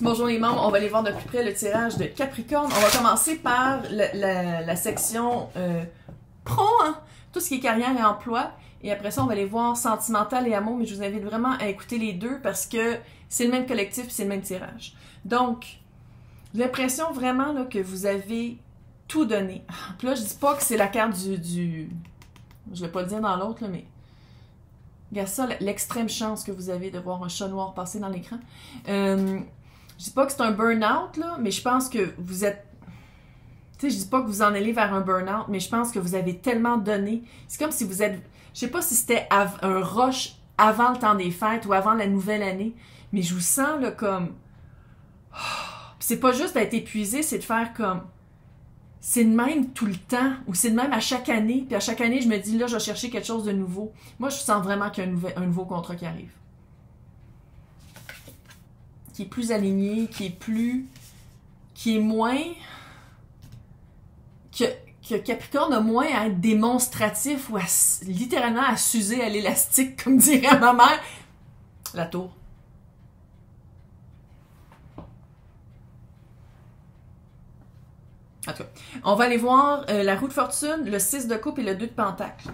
Bonjour les membres, on va aller voir de plus près le tirage de Capricorne. On va commencer par la section pro, hein? Tout ce qui est carrière et emploi. Et après ça, on va aller voir sentimental et amour, mais je vous invite vraiment à écouter les deux parce que c'est le même collectif et c'est le même tirage. Donc, j'ai l'impression vraiment là, que vous avez tout donné. Puis là, je dis pas que c'est la carte du... Je vais pas le dire dans l'autre, mais... Regarde ça, l'extrême chance que vous avez de voir un chat noir passer dans l'écran. Je dis pas que c'est un burn-out, là, mais je pense que vous êtes... Tu sais, je dis pas que vous en allez vers un burn-out, mais je pense que vous avez tellement donné. C'est comme si vous êtes... Je sais pas si c'était un rush avant le temps des fêtes ou avant la nouvelle année, mais je vous sens, là, comme... C'est pas juste d'être épuisé, c'est de faire comme... C'est de même tout le temps, ou c'est de même à chaque année, puis à chaque année, je me dis, là, je vais chercher quelque chose de nouveau. Moi, je sens vraiment qu'il y a un nouveau contrat qui arrive. Qui est plus aligné, qui est moins... Que Capricorne a moins à être démonstratif ou littéralement à s'user à l'élastique, comme dirait ma mère. La tour. En tout cas, on va aller voir la roue de fortune, le 6 de coupe et le 2 de pentacle.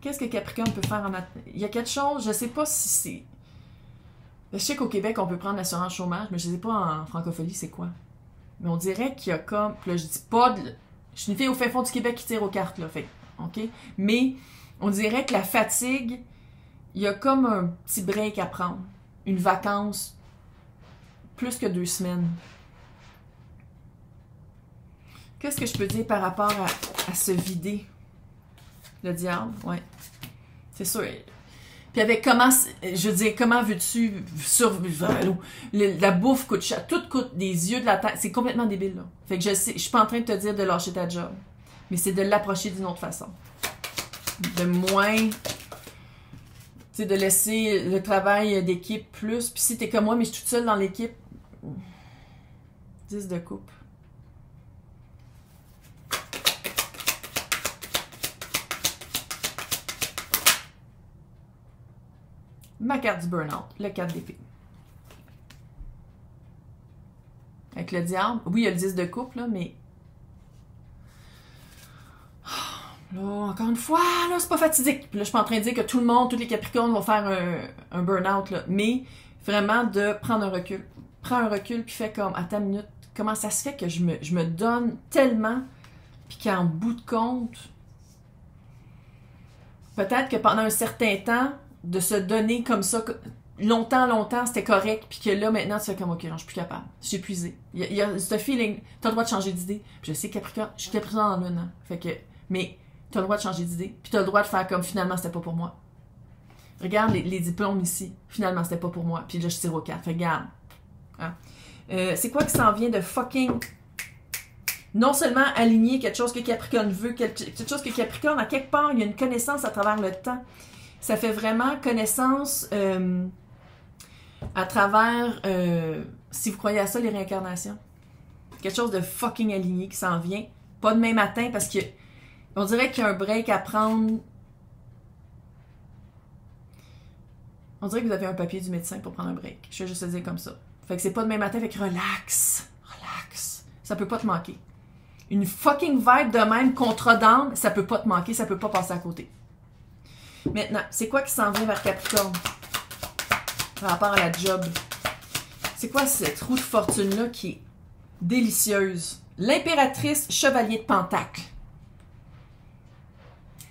Qu'est-ce que Capricorne peut faire en... Il y a quelque chose, je sais pas si c'est... Je sais qu'au Québec, on peut prendre l'assurance chômage, mais je sais pas en francophonie c'est quoi. Mais on dirait qu'il y a comme... Là, je dis pas... Je suis une fille au fin fond du Québec qui tire aux cartes, là, fait. OK? Mais on dirait que la fatigue... Il y a comme un petit break à prendre. Une vacance. Plus que 2 semaines. Qu'est-ce que je peux dire par rapport à se vider? Le diable, ouais. C'est sûr. Puis avec comment... Je veux dire, comment veux-tu survivre? La bouffe coûte cher. Tout coûte des yeux de la tête. C'est complètement débile, là. Fait que je suis pas en train de te dire de lâcher ta job. Mais c'est de l'approcher d'une autre façon. De moins... Tu sais, de laisser le travail d'équipe plus. Puis si t'es comme moi, mais je suis toute seule dans l'équipe, 10 de coupe. Ma carte du burn-out, le 4 d'épée. Avec le diable. Oui, il y a le 10 de coupe, là, mais... Là, encore une fois, là, c'est pas fatidique. Puis là, je suis pas en train de dire que tout le monde, tous les Capricornes vont faire un burn-out, là. Mais vraiment de prendre un recul. Prends un recul, puis fais comme, attends une minute, comment ça se fait que je me donne tellement, puis qu'en bout de compte, peut-être que pendant un certain temps, de se donner comme ça, longtemps, c'était correct, puis que là, maintenant, tu fais comme, ok, non, je suis plus capable. Je suis épuisée. Il y a ce feeling, t'as le droit de changer d'idée. Puis je sais, Capricorne, je suis Capricorne en lune, hein. Fait que, mais... Tu as le droit de changer d'idée. Puis tu as le droit de faire comme finalement c'était pas pour moi. Regarde les diplômes ici. Finalement c'était pas pour moi. Puis là je tire aux cartes. Regarde. Hein? C'est quoi qui s'en vient de fucking. Non seulement aligner quelque chose que Capricorne veut, quelque chose que Capricorne, à quelque part, il y a une connaissance à travers le temps. Ça fait vraiment connaissance à travers, si vous croyez à ça, les réincarnations. Quelque chose de fucking aligné qui s'en vient. Pas demain matin parce que on dirait qu'il y a un break à prendre. On dirait que vous avez un papier du médecin pour prendre un break. Je vais juste te dire comme ça. Fait que c'est pas demain matin, fait que relax. Relax. Ça peut pas te manquer. Une fucking vibe de même, contrat d'âme, ça peut pas te manquer, ça peut pas passer à côté. Maintenant, c'est quoi qui s'en vient vers Capricorne? Par rapport à la job. C'est quoi cette roue de fortune-là qui est délicieuse? L'impératrice chevalier de Pentacle.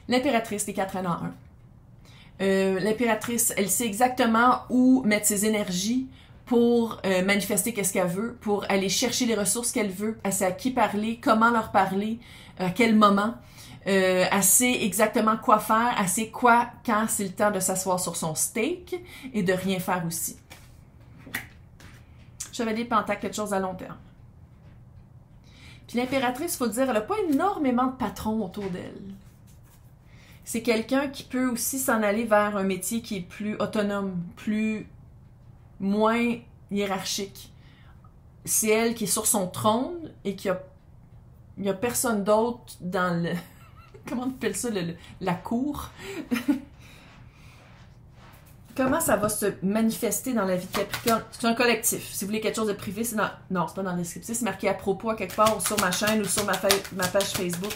L'impératrice, les 4 en 1. L'impératrice, elle sait exactement où mettre ses énergies pour manifester qu'est-ce qu'elle veut, pour aller chercher les ressources qu'elle veut, elle sait à qui parler, comment leur parler, à quel moment. Elle sait exactement quoi faire, elle sait quoi quand c'est le temps de s'asseoir sur son steak et de rien faire aussi. Chevalier de Pentacle, quelque chose à long terme. Puis l'impératrice, il faut le dire, elle n'a pas énormément de patrons autour d'elle. C'est quelqu'un qui peut aussi s'en aller vers un métier qui est plus autonome, moins hiérarchique. C'est elle qui est sur son trône et qu'il n'y a personne d'autre dans le comment on appelle ça, la cour? Comment ça va se manifester dans la vie de Capricorne? C'est un collectif. Si vous voulez quelque chose de privé, c'est dans... Non, c'est pas dans le descriptif. C'est marqué à propos à quelque part ou sur ma chaîne ou sur ma page Facebook.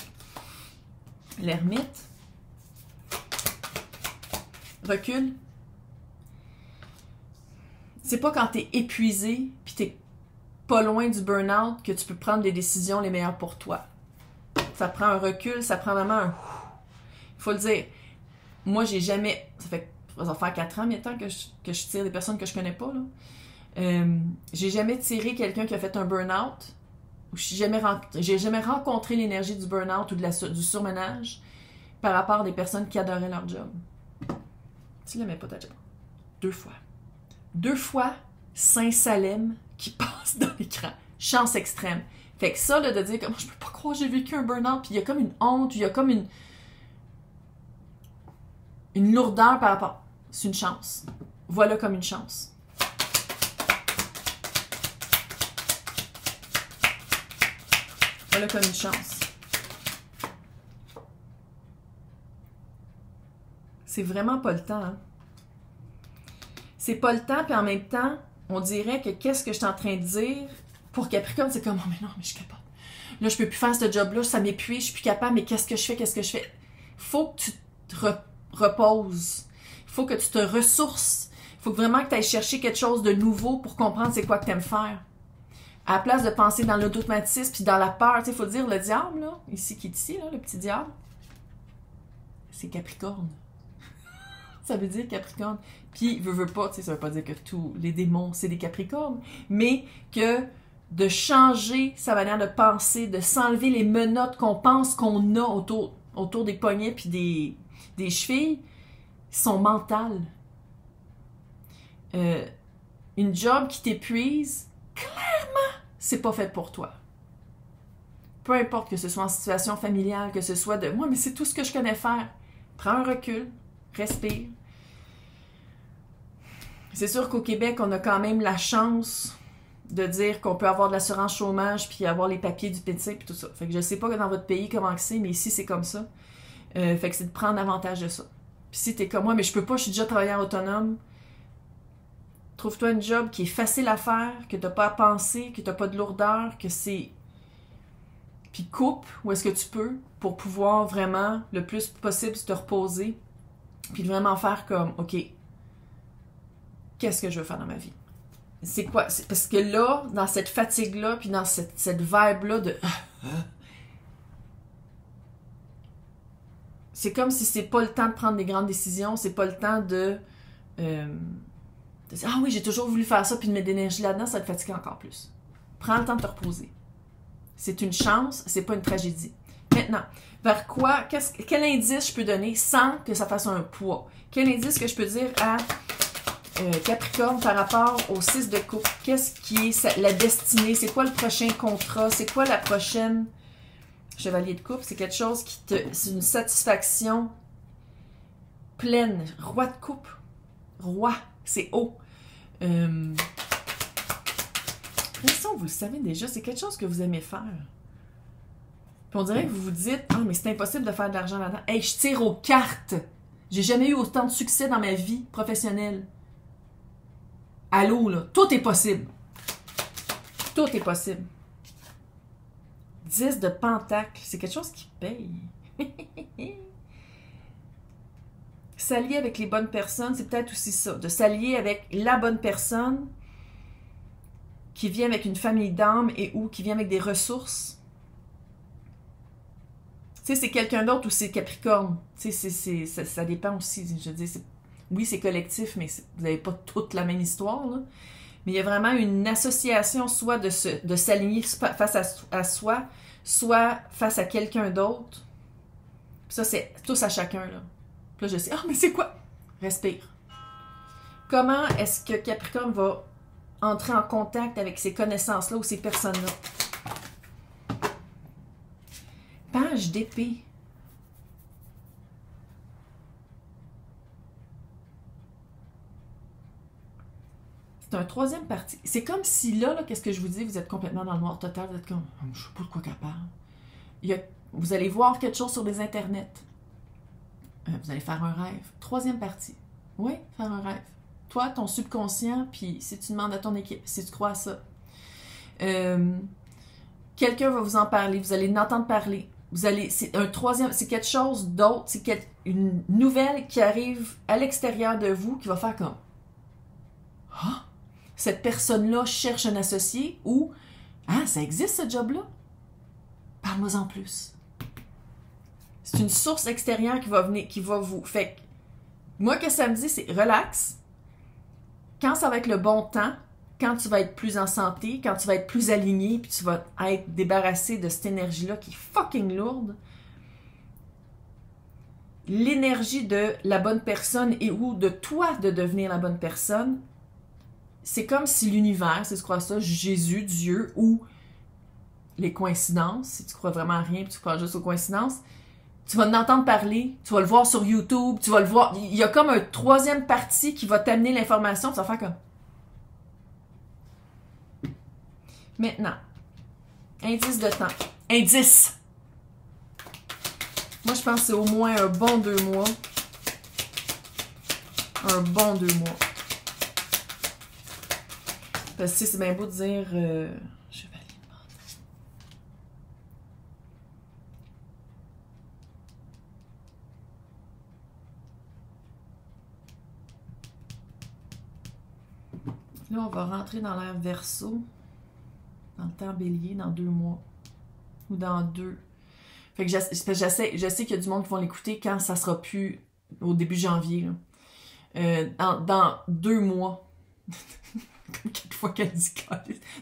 L'ermite. Recule. C'est pas quand t'es épuisé puis t'es pas loin du burn-out que tu peux prendre des décisions les meilleures pour toi. Ça prend un recul, ça prend vraiment un... Il faut le dire. Moi, j'ai jamais... Ça va faire 4 ans maintenant que je tire des personnes que je connais pas, là. J'ai jamais tiré quelqu'un qui a fait un burn-out. J'ai jamais rencontré l'énergie du burn-out ou du surmenage par rapport à des personnes qui adoraient leur job. Tu l'aimais pas ta job. 2 fois. 2 fois Saint-Salem qui passe dans l'écran. Chance extrême. Fait que ça, là, de dire comme je peux pas croire que j'ai vécu un burn-out, puis il y a comme une honte, il y a comme une lourdeur par rapport. C'est une chance. Voilà comme une chance. Voilà comme une chance. C'est vraiment pas le temps, hein? C'est pas le temps, puis en même temps, on dirait que qu'est-ce que je suis en train de dire pour Capricorne, c'est comme, oh, mais non, mais je suis capable. Là, je peux plus faire ce job-là, ça m'épuise, je suis plus capable, mais qu'est-ce que je fais? Faut que tu te reposes. Il faut que tu te ressources. Il faut vraiment que tu ailles chercher quelque chose de nouveau pour comprendre c'est quoi que tu aimes faire. À la place de penser dans l'automatisme puis dans la peur, il faut dire le diable, là, ici qui est ici, là, le petit diable, c'est Capricorne. Ça veut dire Capricorne. Puis, veut pas, ça veut pas dire que tous les démons, c'est des Capricornes, mais que de changer sa manière de penser, de s'enlever les menottes qu'on pense qu'on a autour des poignets puis des chevilles, sont mentales. Une job qui t'épuise, clairement, c'est pas fait pour toi. Peu importe que ce soit en situation familiale, que ce soit de « moi, mais c'est tout ce que je connais faire ». Prends un recul, respire. C'est sûr qu'au Québec, on a quand même la chance de dire qu'on peut avoir de l'assurance chômage puis avoir les papiers du PTC puis tout ça. Fait que je sais pas dans votre pays comment c'est, mais ici, c'est comme ça. Fait que c'est de prendre avantage de ça. Puis si t'es comme moi, mais je peux pas, je suis déjà travailleur autonome, trouve-toi une job qui est facile à faire, que t'as pas à penser, que t'as pas de lourdeur, que c'est... Puis coupe où est-ce que tu peux pour pouvoir vraiment, le plus possible, te reposer, puis vraiment faire comme, OK, qu'est-ce que je veux faire dans ma vie? C'est quoi? C'est parce que là, dans cette fatigue-là, puis dans cette vibe-là de... C'est comme si c'est pas le temps de prendre des grandes décisions, c'est pas le temps de dire « Ah oui, j'ai toujours voulu faire ça, puis de mettre de l'énergie là-dedans, ça te fatigue encore plus. » Prends le temps de te reposer. C'est une chance, c'est pas une tragédie. Maintenant, vers quoi, quel indice je peux donner sans que ça fasse un poids? Quel indice que je peux dire à Capricorne par rapport au 6 de coupe? Qu'est-ce qui est la destinée? C'est quoi le prochain contrat? C'est quoi la prochaine... Chevalier de coupe, c'est quelque chose c'est une satisfaction pleine. Roi de coupe. Roi, c'est haut. Ça, vous le savez déjà, c'est quelque chose que vous aimez faire. Puis on dirait que vous vous dites, ah, mais c'est impossible de faire de l'argent là-dedans. Hey, je tire aux cartes. J'ai jamais eu autant de succès dans ma vie professionnelle. Allô, là, tout est possible. Tout est possible. 10 de pentacle, c'est quelque chose qui paye. S'allier avec les bonnes personnes, c'est peut-être aussi ça. De s'allier avec la bonne personne qui vient avec une famille d'âme et ou qui vient avec des ressources. Tu sais, c'est quelqu'un d'autre ou c'est Capricorne. Tu sais, ça dépend aussi. Je veux dire, oui, c'est collectif, mais vous n'avez pas toute la même histoire, là. Mais il y a vraiment une association, soit de s'aligner face à soi, soit face à quelqu'un d'autre. Puis ça, c'est tous à chacun, là. Puis là, je sais, ah, mais c'est quoi? Respire. Comment est-ce que Capricorne va entrer en contact avec ces connaissances-là ou ces personnes-là? Page d'épée. C'est un troisième parti. C'est comme si là, qu'est-ce que je vous dis, vous êtes complètement dans le noir total, vous êtes comme, je sais pas de quoi qu'elle parle. Il y a Vous allez voir quelque chose sur les internets. Vous allez faire un rêve. Troisième partie. Oui, faire un rêve. Toi, ton subconscient, puis si tu demandes à ton équipe, si tu crois à ça. Quelqu'un va vous en parler, vous allez l'entendre parler. C'est un troisième, c'est quelque chose d'autre, c'est une nouvelle qui arrive à l'extérieur de vous qui va faire comme ah, cette personne-là cherche un associé ou ah, ça existe ce job-là? Parle-moi en plus. C'est une source extérieure qui va venir, qui va vous. Fait que, moi, que ça me dit, c'est relax. Quand ça va être le bon temps, quand tu vas être plus en santé, quand tu vas être plus aligné, puis tu vas être débarrassé de cette énergie-là qui est fucking lourde, l'énergie de la bonne personne et ou de toi de devenir la bonne personne, c'est comme si l'univers, si tu crois ça, Jésus, Dieu, ou les coïncidences, si tu crois vraiment à rien, puis tu crois juste aux coïncidences, tu vas l'entendre parler, tu vas le voir sur YouTube, tu vas le voir, il y a comme un troisième parti qui va t'amener l'information, tu vas faire comme maintenant, indice de temps. Indice! Moi, je pense que c'est au moins un bon 2 mois. Un bon 2 mois. Parce que c'est bien beau de dire chevalier de menton. Là, on va rentrer dans l'ère Verseau. Dans le temps bélier, dans 2 mois. Ou dans 2. Fait que je sais qu'il y a du monde qui vont l'écouter quand ça sera plus au début janvier. Là. Dans 2 mois. Comme 4 fois qu'elle dit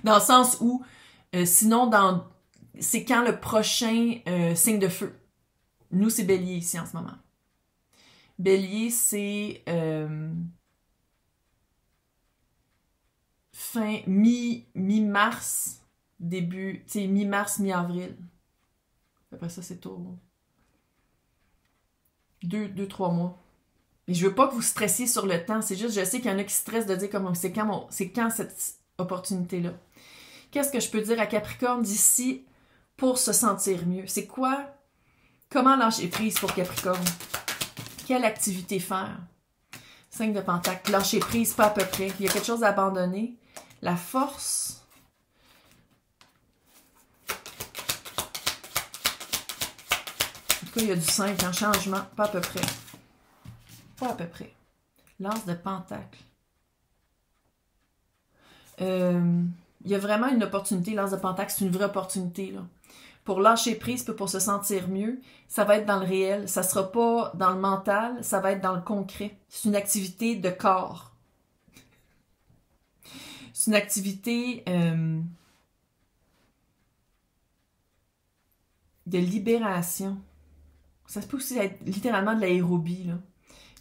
dans le sens où, sinon, c'est quand le prochain signe de feu. Nous, c'est bélier ici en ce moment. Bélier, c'est fin mi-mars. Début, tu sais, mi-mars, mi-avril. Après ça, c'est au 2-3 mois. Mais je veux pas que vous stressiez sur le temps. C'est juste, je sais qu'il y en a qui stressent de dire comme c'est quand cette opportunité-là. Qu'est-ce que je peux dire à Capricorne d'ici pour se sentir mieux? C'est quoi? Comment lâcher prise pour Capricorne? Quelle activité faire? 5 de Pentacle. Lâcher prise, pas à peu près. Il y a quelque chose à abandonner. La force. Il y a du 5 en changement, pas à peu près. Pas à peu près. L'as de Pentacle. Il y a vraiment une opportunité, l'as de Pentacle, c'est une vraie opportunité. Là. Pour lâcher prise, pour se sentir mieux, ça va être dans le réel. Ça ne sera pas dans le mental, ça va être dans le concret. C'est une activité de corps. C'est une activité de libération. Ça peut aussi être littéralement de l'aérobie, là,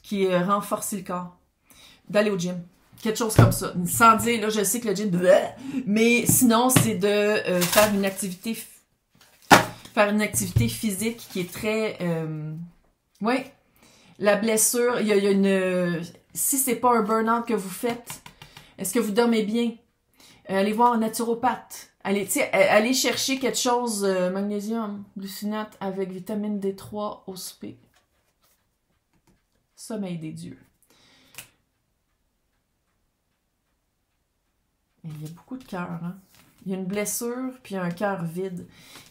qui renforce le corps. D'aller au gym. Quelque chose comme ça. Sans dire, là, je sais que le gym, mais sinon, c'est de faire une activité physique qui est très... oui, la blessure, il y a une... si c'est pas un burn-out que vous faites, est-ce que vous dormez bien? Allez voir un naturopathe. Allez chercher quelque chose, magnésium, glucinate avec vitamine D3 au souper. Sommeil des dieux. Il y a beaucoup de cœur, hein? Il y a une blessure, puis un cœur vide.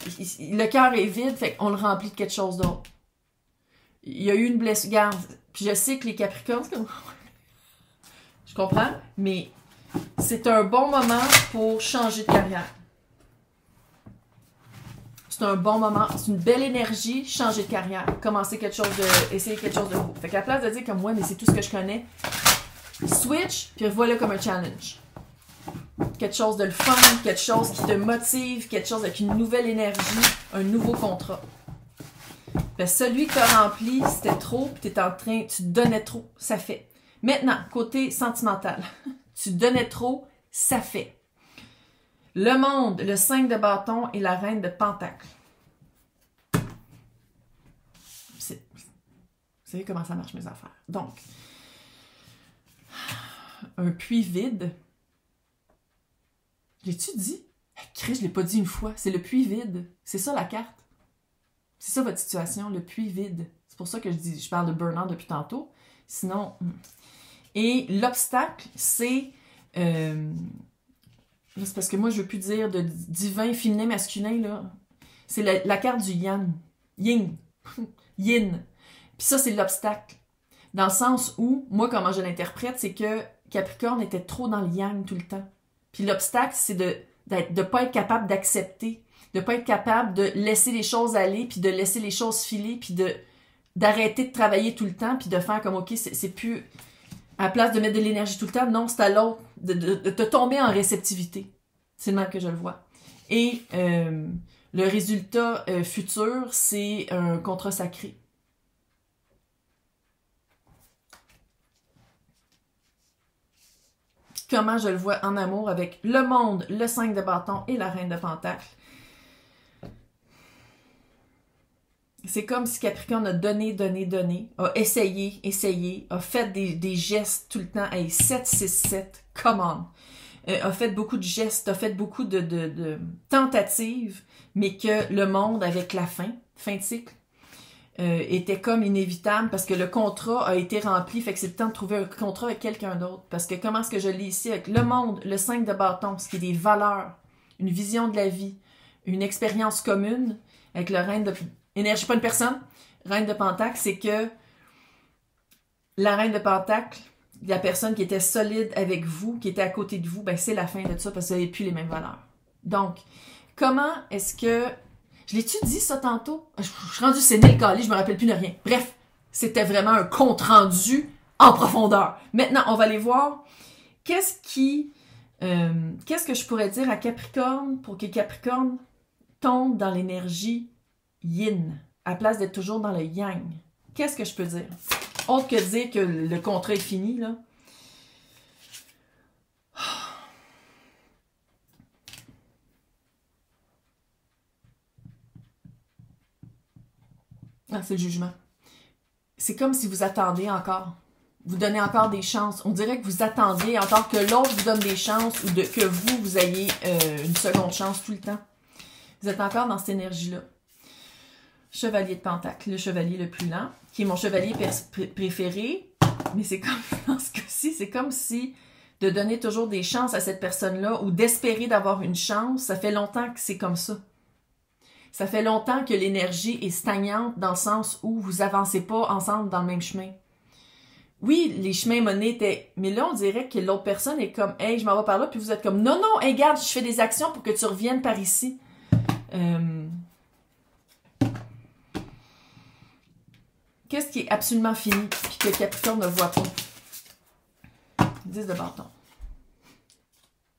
Le cœur est vide, fait qu'on le remplit de quelque chose d'autre. Il y a eu une blessure. Regarde, puis je sais que les Capricornes, c'est comme... je comprends, mais c'est un bon moment pour changer de carrière. C'est un bon moment, c'est une belle énergie, changer de carrière, commencer quelque chose de, essayer quelque chose de beau. Fait qu'à la place de dire comme moi, mais c'est tout ce que je connais, switch, puis voilà comme un challenge. Quelque chose de le fun, quelque chose qui te motive, quelque chose avec une nouvelle énergie, un nouveau contrat. Fait celui que tu as rempli, c'était trop, puis tu te donnais trop, ça fait. Maintenant, côté sentimental, tu donnais trop, ça fait. Le monde, le 5 de bâton et la reine de pentacle. Vous savez comment ça marche mes affaires. Donc, un puits vide. L'ai-tu dit? Chris, je l'ai pas dit une fois. C'est le puits vide. C'est ça la carte. C'est ça votre situation, le puits vide. C'est pour ça que je parle de burn-out depuis tantôt. Sinon... Et l'obstacle, c'est parce que moi, je veux plus dire de divin, féminin, masculin, là. C'est la carte du yang. Yin. Yin. Puis ça, c'est l'obstacle. Dans le sens où, moi, comment je l'interprète, c'est que Capricorne était trop dans le yang tout le temps. Puis l'obstacle, c'est de pas être capable d'accepter, de pas être capable de laisser les choses aller, puis de laisser les choses filer, puis d'arrêter de travailler tout le temps, puis de faire comme, OK, c'est plus... À la place de mettre de l'énergie tout le temps, non, c'est à l'autre de te tomber en réceptivité. C'est le même que je le vois. Et le résultat futur, c'est un contrat sacré. Comment je le vois en amour avec le monde, le 5 de bâton et la reine de pentacle. C'est comme si Capricorne a donné, a essayé, a fait des gestes tout le temps. Hey, 7, 6, 7, come on! A fait beaucoup de gestes, a fait beaucoup de tentatives, mais que le monde, avec la fin de cycle, était comme inévitable parce que le contrat a été rempli, fait que c'est le temps de trouver un contrat avec quelqu'un d'autre. Parce que comment est-ce que je lis ici avec le monde, le 5 de bâton, ce qui est des valeurs, une vision de la vie, une expérience commune, avec le reine de... Énergie, pas une personne. Reine de Pentacle, c'est que la Reine de Pentacle, la personne qui était solide avec vous, qui était à côté de vous, ben c'est la fin de ça parce que vous n'avez plus les mêmes valeurs. Donc, comment est-ce que... Je l'ai-tu dit ça tantôt? Je suis rendue sénile, calée, je me rappelle plus de rien. Bref, c'était vraiment un compte-rendu en profondeur. Maintenant, on va aller voir qu'est-ce que je pourrais dire à Capricorne pour que Capricorne tombe dans l'énergie yin, à la place d'être toujours dans le yang. Qu'est-ce que je peux dire? Autre que dire que le contrat est fini, là. Ah, c'est le jugement. C'est comme si vous attendiez encore. Vous donnez encore des chances. On dirait que vous attendiez encore que l'autre vous donne des chances ou que vous ayez une seconde chance tout le temps. Vous êtes encore dans cette énergie-là. Chevalier de Pentacle, le chevalier le plus lent, qui est mon chevalier préféré, mais c'est comme, dans ce cas-ci, c'est comme si de donner toujours des chances à cette personne-là ou d'espérer d'avoir une chance, ça fait longtemps que c'est comme ça. Ça fait longtemps que l'énergie est stagnante dans le sens où vous avancez pas ensemble dans le même chemin. Oui, les chemins menés étaient... Mais là, on dirait que l'autre personne est comme « Hey, je m'en vais par là », puis vous êtes comme « Non, non, hey, regarde, je fais des actions pour que tu reviennes par ici. » Qu'est-ce qui est absolument fini puis que Capricorne ne voit pas? 10 de bâton.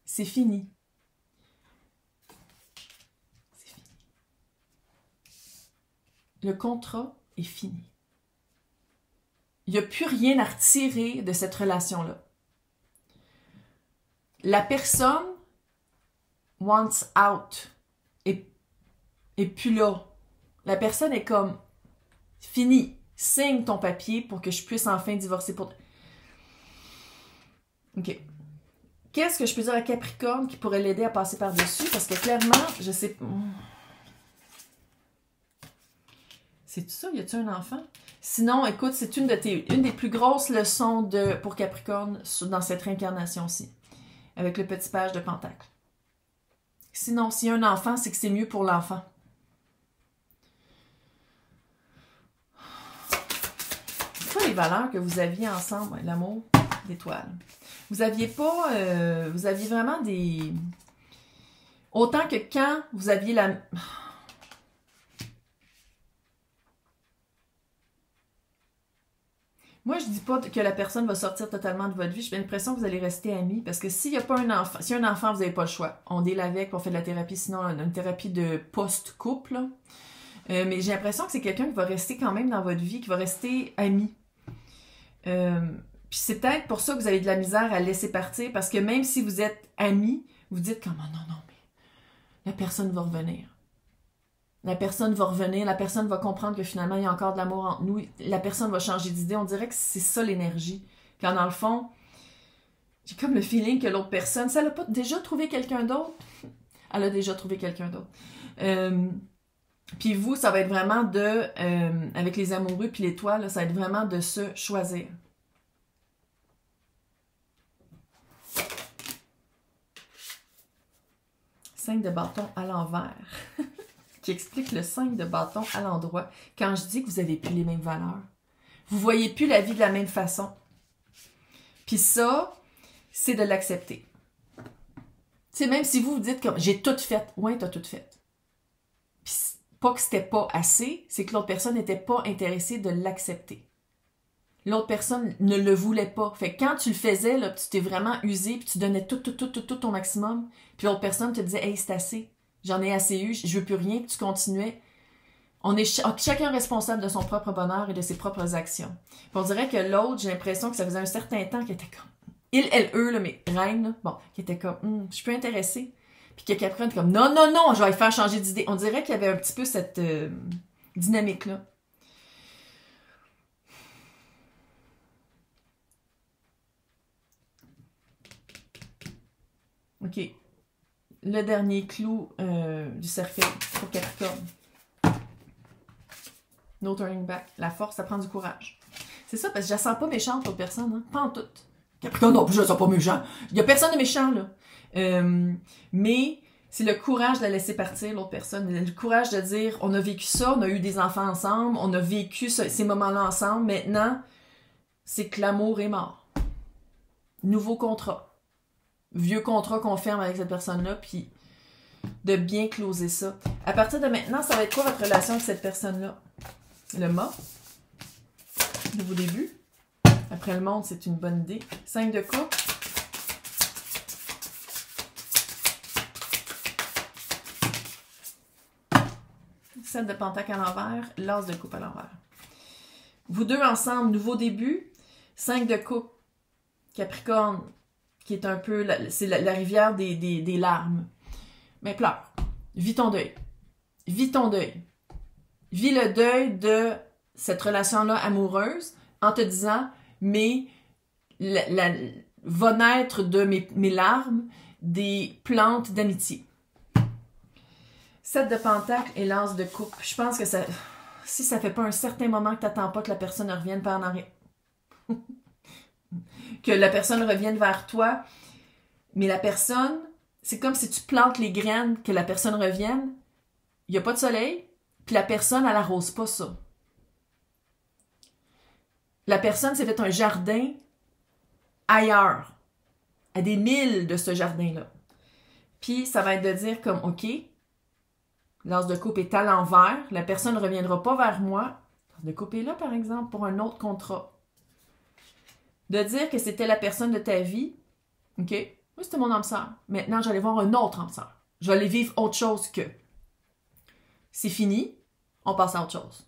C'est fini. C'est fini. Le contrat est fini. Il n'y a plus rien à retirer de cette relation-là. La personne wants out. Et plus là. La personne est comme fini. Signe ton papier pour que je puisse enfin divorcer pour... OK. Qu'est-ce que je peux dire à Capricorne qui pourrait l'aider à passer par-dessus? Parce que clairement, je sais... C'est ça? Y a-t-il un enfant? Sinon, écoute, c'est une des plus grosses leçons pour Capricorne dans cette réincarnation-ci. Avec le petit page de Pentacle. Sinon, s'il y a un enfant, c'est que c'est mieux pour l'enfant. Les valeurs que vous aviez ensemble, l'amour, l'étoile. Vous aviez pas... vous aviez vraiment des... Autant que quand vous aviez la... Moi, je dis pas que la personne va sortir totalement de votre vie. J'ai l'impression que vous allez rester amis. Parce que s'il n'y a pas un enfant... S'il y a un enfant, vous n'avez pas le choix. On deal avec, on fait de la thérapie. Sinon, une thérapie de post-couple. Mais j'ai l'impression que c'est quelqu'un qui va rester quand même dans votre vie, qui va rester ami. Puis c'est peut-être pour ça que vous avez de la misère à laisser partir, parce que même si vous êtes amis, vous dites comme non, mais la personne va revenir. La personne va revenir, la personne va comprendre que finalement il y a encore de l'amour entre nous, la personne va changer d'idée. On dirait que c'est ça l'énergie. Quand dans le fond, j'ai comme le feeling que l'autre personne, ça n'a pas déjà trouvé quelqu'un d'autre. Elle a déjà trouvé quelqu'un d'autre. Puis vous, ça va être vraiment de, avec les amoureux puis l'étoile, ça va être vraiment de se choisir. Cinq de bâton à l'envers. Qui explique le 5 de bâton à l'endroit. Quand je dis que vous n'avez plus les mêmes valeurs. Vous ne voyez plus la vie de la même façon. Puis ça, c'est de l'accepter. Tu sais, même si vous vous dites comme j'ai tout fait. Ouais, tu as tout fait. Puis pas que c'était pas assez, c'est que l'autre personne n'était pas intéressée de l'accepter. L'autre personne ne le voulait pas. Fait que quand tu le faisais, là, tu t'es vraiment usé, puis tu donnais tout ton maximum, puis l'autre personne te disait « Hey, c'est assez. J'en ai assez eu, je veux plus rien », puis tu continuais. On est chacun responsable de son propre bonheur et de ses propres actions. Puis on dirait que l'autre, j'ai l'impression que ça faisait un certain temps qu'il était comme... Il, elle, eux, là, mes reines, là, bon, qui était comme je suis peu intéressée. Puis que Capricorne comme non, je vais le faire changer d'idée. On dirait qu'il y avait un petit peu cette dynamique-là. OK. Le dernier clou du cercueil pour Capricorne. No turning back. La force, ça prend du courage. C'est ça, parce que je la sens pas méchante, l'autre personne. Hein? Pas en tout. Capricorne non plus, je la sens pas méchant. Il y a personne de méchant, là. Mais c'est le courage de la laisser partir, l'autre personne. Le courage de dire, on a vécu ça, on a eu des enfants ensemble, on a vécu ces moments-là ensemble. Maintenant, c'est que l'amour est mort. Nouveau contrat. Vieux contrat qu'on ferme avec cette personne-là, puis de bien closer ça. À partir de maintenant, ça va être quoi votre relation avec cette personne-là? Le mât. Nouveau début. Après le monde, c'est une bonne idée. 5 de coupe. Sept de pentacle à l'envers. L'as de coupe à l'envers. Vous deux ensemble, nouveau début. 5 de coupe. Capricorne, qui est un peu... C'est la rivière des larmes. Mais pleure. Vis ton deuil. Vis ton deuil. Vis le deuil de cette relation-là amoureuse en te disant, mais va naître de mes larmes des plantes d'amitié. 7 de pentacle et l'as de coupe. Je pense que ça, si ça fait pas un certain moment que tu n'attends pas que la personne revienne par en arrière, que la personne revienne vers toi, mais la personne, c'est comme si tu plantes les graines, que la personne revienne, il n'y a pas de soleil, puis la personne, elle n'arrose pas ça. La personne s'est fait un jardin ailleurs, à des milles de ce jardin-là. Puis ça va être de dire comme, OK, l'as de coupe est à l'envers, la personne ne reviendra pas vers moi. L'as de coupe est là, par exemple, pour un autre contrat. De dire que c'était la personne de ta vie, OK, moi c'était mon âme sœur. Maintenant, j'allais voir un autre âme sœur. Je vais aller vivre autre chose que. C'est fini, on passe à autre chose.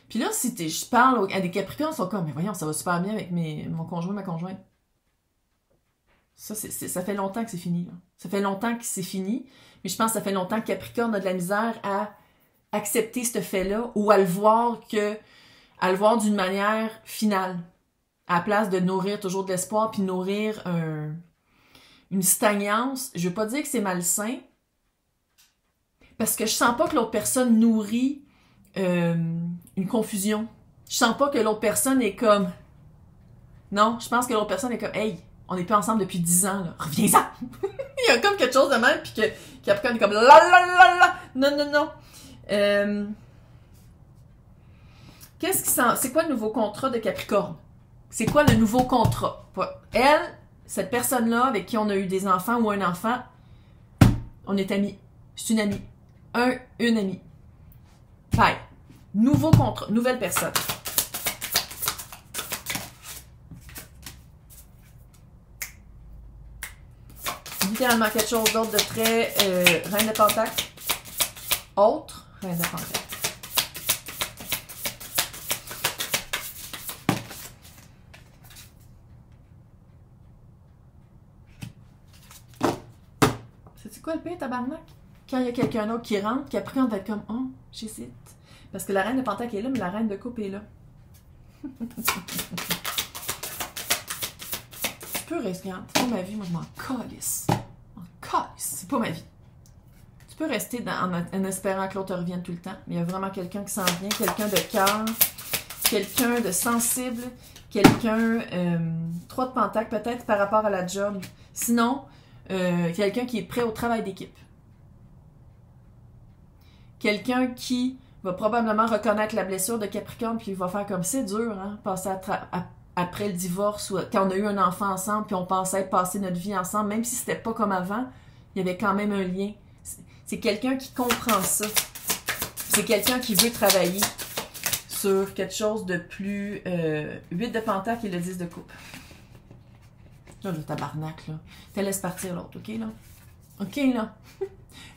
Puis là, si je parle à des Capricornes, ils sont comme, mais voyons, ça va super bien avec mon conjoint, ma conjointe. Ça fait longtemps que c'est fini. Là. Ça fait longtemps que c'est fini, mais je pense que ça fait longtemps que Capricorne a de la misère à accepter ce fait-là ou à le voir d'une manière finale. À la place de nourrir toujours de l'espoir puis nourrir une stagnance. Je veux pas dire que c'est malsain, parce que je sens pas que l'autre personne nourrit une confusion. Je sens pas que l'autre personne est comme... Non, je pense que l'autre personne est comme, hey, on n'est plus ensemble depuis 10 ans, là. Reviens-en! Il y a comme quelque chose de même, puis que Capricorne est comme, la. Non. C'est quoi le nouveau contrat de Capricorne? C'est quoi le nouveau contrat? Elle, cette personne-là, avec qui on a eu des enfants ou un enfant, on est amis. C'est une amie. Une amie. Bye. Nouveau contrat, nouvelle personne. Littéralement quelque chose d'autre de très reine de pentacle. Autre reine de pentacle. C'est quoi le pire, tabarnak? Quand il y a quelqu'un d'autre qui rentre, qui après on va être comme, oh, j'hésite. Parce que la reine de pentacle est là, mais la reine de coupe est là. Tu peux rester, c'est pas ma vie, moi je m'en calisse. C'est pas ma vie. Tu peux rester en espérant que l'autre revienne tout le temps, mais il y a vraiment quelqu'un qui s'en vient, quelqu'un de cœur, quelqu'un de sensible, quelqu'un, 3 de pentacle peut-être par rapport à la job. Sinon, quelqu'un qui est prêt au travail d'équipe. Quelqu'un qui va probablement reconnaître la blessure de Capricorne, puis il va faire comme c'est dur, hein, passer après le divorce, ou quand on a eu un enfant ensemble, puis on pensait passer notre vie ensemble, même si c'était pas comme avant, il y avait quand même un lien. C'est quelqu'un qui comprend ça. C'est quelqu'un qui veut travailler sur quelque chose de plus... 8 de pentacle et le 10 de coupe. Là, le tabarnak, là. Te laisse partir l'autre, OK, là? OK, là?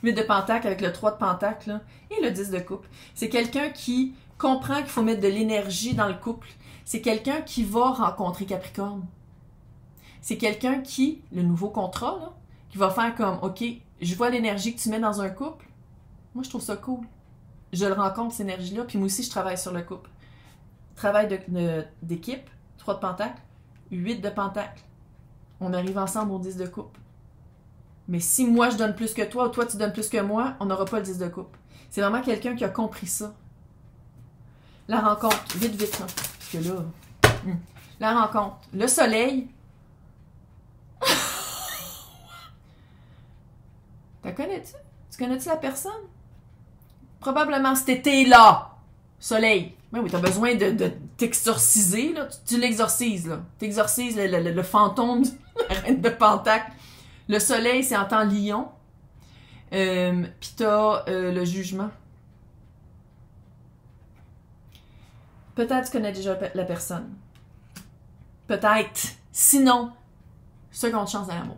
8 de pentacle avec le 3 de pentacle, là, et le 10 de coupe. C'est quelqu'un qui comprend qu'il faut mettre de l'énergie dans le couple. C'est quelqu'un qui va rencontrer Capricorne. C'est quelqu'un qui, le nouveau contrat, là, qui va faire comme, OK, je vois l'énergie que tu mets dans un couple. Moi, je trouve ça cool. Je le rencontre, cette énergie-là, puis moi aussi, je travaille sur le couple. Travail d'équipe, 3 de pentacle, 8 de pentacle. On arrive ensemble au 10 de coupe. Mais si moi, je donne plus que toi, ou toi, tu donnes plus que moi, on n'aura pas le 10 de coupe. C'est vraiment quelqu'un qui a compris ça. La rencontre, vite, là. Parce que là, la rencontre. Le soleil. T'as connais-tu? Tu connais-tu la personne? Probablement cet été-là. Soleil. Ben oui, t'as besoin de t'exorciser, là. Tu l'exorcises, là. T'exorcises le fantôme de la reine de Pentacle. Le soleil, c'est en temps lion. Puis t'as le jugement. Peut-être tu connais déjà la personne. Peut-être. Sinon, seconde chance dans l'amour.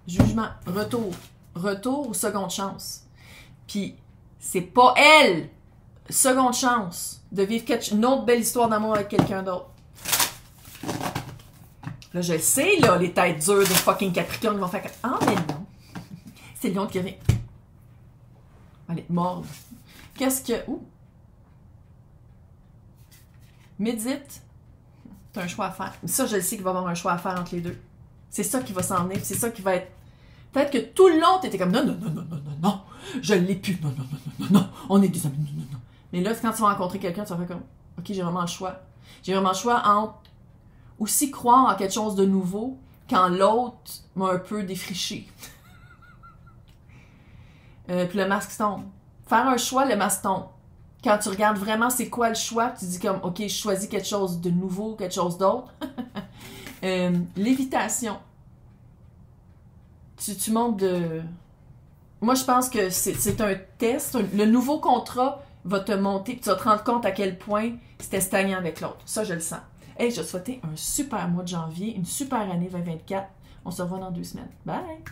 Jugement. Retour. Retour ou seconde chance. Puis, c'est pas elle, seconde chance, de vivre une autre belle histoire d'amour avec quelqu'un d'autre. Là, je le sais, là, les têtes dures de fucking Capricorne vont faire comme... Ah, mais non. C'est le lion qui vient. Allez, mordre. Qu'est-ce que... Ouh. Médite. T'as un choix à faire. Ça, je le sais qu'il va y avoir un choix à faire entre les deux. C'est ça qui va s'en venir. C'est ça qui va être... Peut-être que tout le long, t'étais comme non, non, non, non, non, non, non, je l'ai plus, non, non, non, non, non, non, on est des amis, non, non, non. Mais là, quand tu vas rencontrer quelqu'un, tu vas faire comme, OK, j'ai vraiment le choix. J'ai vraiment le choix entre aussi croire en quelque chose de nouveau quand l'autre m'a un peu défriché. Puis le masque tombe. Faire un choix, le masque tombe. Quand tu regardes vraiment c'est quoi le choix, tu dis comme, OK, je choisis quelque chose de nouveau, quelque chose d'autre. L'évitation. Tu montes de... Moi, je pense que c'est un test. Le nouveau contrat va te monter, puis tu vas te rendre compte à quel point c'était stagnant avec l'autre. Ça, je le sens. Hey, je te souhaite un super mois de janvier, une super année 2024. On se revoit dans 2 semaines. Bye!